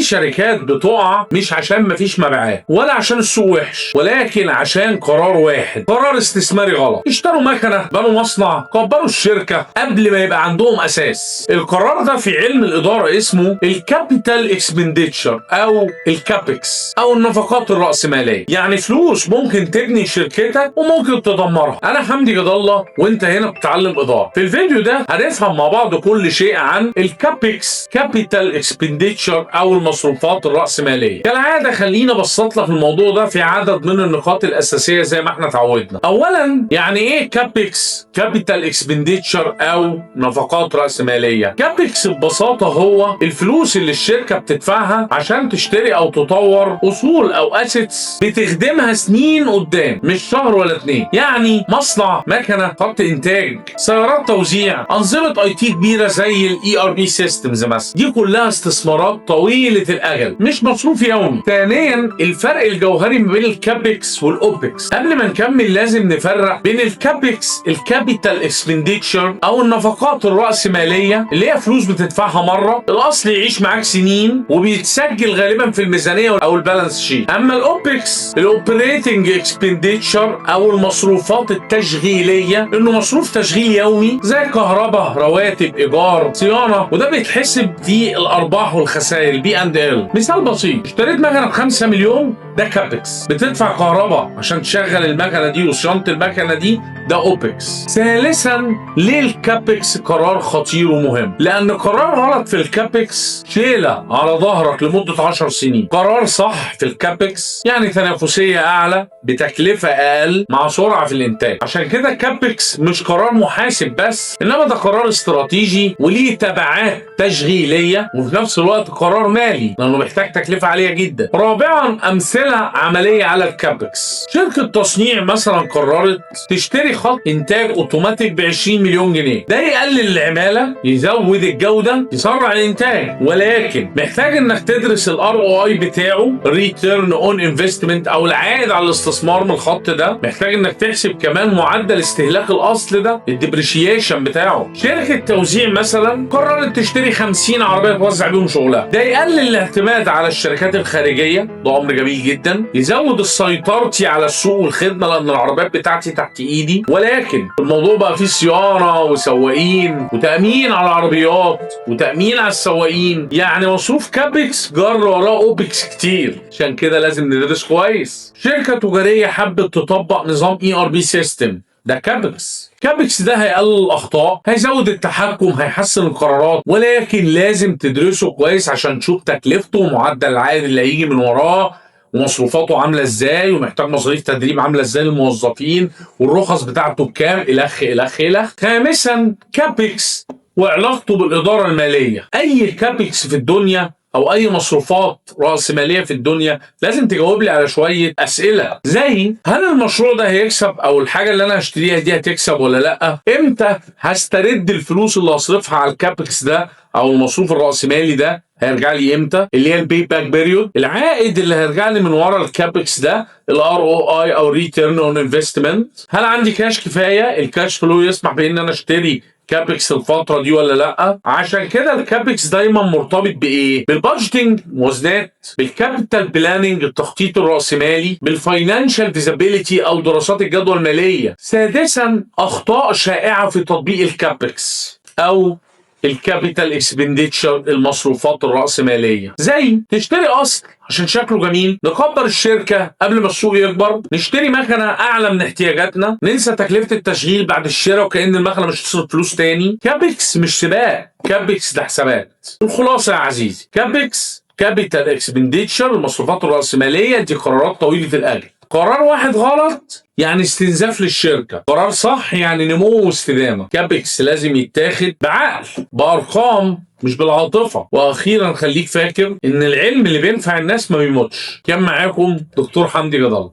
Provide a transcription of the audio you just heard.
شركات بتقع مش عشان مفيش مبيعات ولا عشان السوق وحش، ولكن عشان قرار واحد، قرار استثماري غلط. اشتروا مكنه، بنوا مصنع، كبروا الشركه قبل ما يبقى عندهم اساس. القرار ده في علم الاداره اسمه الكابيتال اكسبنديتشر او الكابكس او النفقات الراسماليه. يعني فلوس ممكن تبني شركتك وممكن تدمرها. انا حمدي جد الله وانت هنا بتتعلم اداره. في الفيديو ده هنفهم مع بعض كل شيء عن الكابكس كابيتال اكسبنديتشر او المصروفات الراسماليه. كالعاده خلينا ابسط لك الموضوع ده في عدد من النقاط الاساسيه زي ما احنا اتعودنا. اولا، يعني ايه كابكس كابيتال اكسبنديتشر او نفقات راسماليه؟ كابكس ببساطه هو الفلوس اللي الشركه بتدفعها عشان تشتري او تطور اصول او اسيتس بتخدمها سنين قدام، مش شهر ولا اتنين. يعني مصنع، مكنه، خط انتاج، سيارات توزيع، انظمه اي تي كبيره زي الاي ار بي سيستمز مثلا، دي كلها استثمارات طويله الاجل مش مصروف يومي. ثانيا، الفرق الجوهري ما بين الكابكس والاوبكس. قبل ما نكمل لازم نفرق بين الكابكس الكابيتال اكسبنديتشر او النفقات الراسماليه اللي هي فلوس بتدفعها مره، الاصل يعيش معاك سنين وبيتسجل غالبا في الميزانيه او البالانس شيت. اما الاوبكس الاوبريتنج اكسبنديتشر او المصروفات التشغيليه، انه مصروف تشغيل يومي زي كهرباء، رواتب، ايجار، صيانه، وده بيتحسب في الارباح والخسائر البي اند ال. مثال بسيط، اشتريت مكنه ب 5 مليون، ده كابكس. بتدفع كهرباء عشان تشغل المكنه دي وصيانه المكنه دي، ده اوبكس. ثالثا، ليه الكابكس قرار خطير ومهم؟ لان قرار غلط في الكابكس شيله على ظهرك لمده 10 سنين. قرار صح في الكابكس يعني تنافسيه اعلى بتكلفه اقل مع سرعه في الانتاج. عشان كده الكابكس مش قرار محاسب بس، انما ده قرار استراتيجي وليه تبعات تشغيليه، وفي نفس الوقت قرار مالي لانه محتاج تكلفه عاليه جدا. رابعا، امثله عمليه على الكابكس. شركه تصنيع مثلا قررت تشتري خط انتاج اوتوماتيك ب 20 مليون جنيه. ده يقلل العماله، يزود الجوده، يسرع الانتاج، ولكن محتاج انك تدرس الار او اي بتاعه، ريتيرن اون انفستمنت او العائد على الاستثمار من الخط ده. محتاج انك تحسب كمان معدل استهلاك الاصل ده، الديبريشيشن بتاعه. شركه توزيع مثلا قررت تشتري 50 عربيه توزع بيهم شغلها. ده يقلل الاعتماد على الشركات الخارجيه، ده امر جميل جدا. يزود سيطرتي على السوق والخدمه لان العربيات بتاعتي تحت ايدي، ولكن الموضوع بقى فيه صيانه وسواقين وتامين على العربيات وتامين على السواقين. يعني مصروف كابكس جر وراه اوبكس كتير. عشان كده لازم ندرس كويس. شركه تجاريه حبت تطبق نظام اي ار بي سيستم، ده كابكس. كابكس ده هيقلل الاخطاء، هيزود التحكم، هيحسن القرارات، ولكن لازم تدرسه كويس عشان تشوف تكلفته ومعدل العائد اللي هيجي من وراه ومصروفاته عامله ازاي، ومحتاج مصاريف تدريب عامله ازاي للموظفين، والرخص بتاعته بكام، الخ الخ الخ. خامسا، كابكس وعلاقته بالاداره الماليه. اي كابكس في الدنيا او اي مصروفات راسماليه في الدنيا لازم تجاوب لي على شويه اسئله، زي هل المشروع ده هيكسب او الحاجه اللي انا هشتريها دي هتكسب ولا لا؟ امتى هسترد الفلوس اللي هصرفها على الكابكس ده او المصروف الراسمالي ده؟ هيرجع لي امتى؟ اللي هي البي باك بيريود. العائد اللي هيرجع لي من ورا الكابكس ده، الار او اي او ريتيرن اون انفستمنت. هل عندي كاش كفايه؟ الكاش فلو يسمح بان انا اشتري كابكس الفتره دي ولا لا؟ عشان كده الكابكس دايما مرتبط بايه؟ بالبادجيتنج، موازنات، بالكابيتال بلاننج، التخطيط الراسمالي، بالفاينانشال فيزابيليتي او دراسات الجدوى الماليه. سادسا، اخطاء شائعه في تطبيق الكابكس او الكابيتال اكسبنديتشر، المصروفات الراسماليه، زي تشتري اصل عشان شكله جميل، نكبر الشركه قبل ما السوق يكبر، نشتري مكنه اعلى من احتياجاتنا، ننسى تكلفه التشغيل بعد الشراء وكأن المكنه مش هتصرف فلوس تاني. كابكس مش سباق، كابكس ده حسابات. الخلاصه يا عزيزي، كابكس كابيتال اكسبنديتشر، المصروفات الراسماليه، دي قرارات طويله الاجل. قرار واحد غلط يعني استنزاف للشركه، قرار صح يعني نمو واستدامه. كابكس لازم يتاخد بعقل، بارقام، مش بالعاطفه. واخيرا خليك فاكر ان العلم اللي بينفع الناس ما بيموتش. كان معاكم دكتور حمدي جد الله.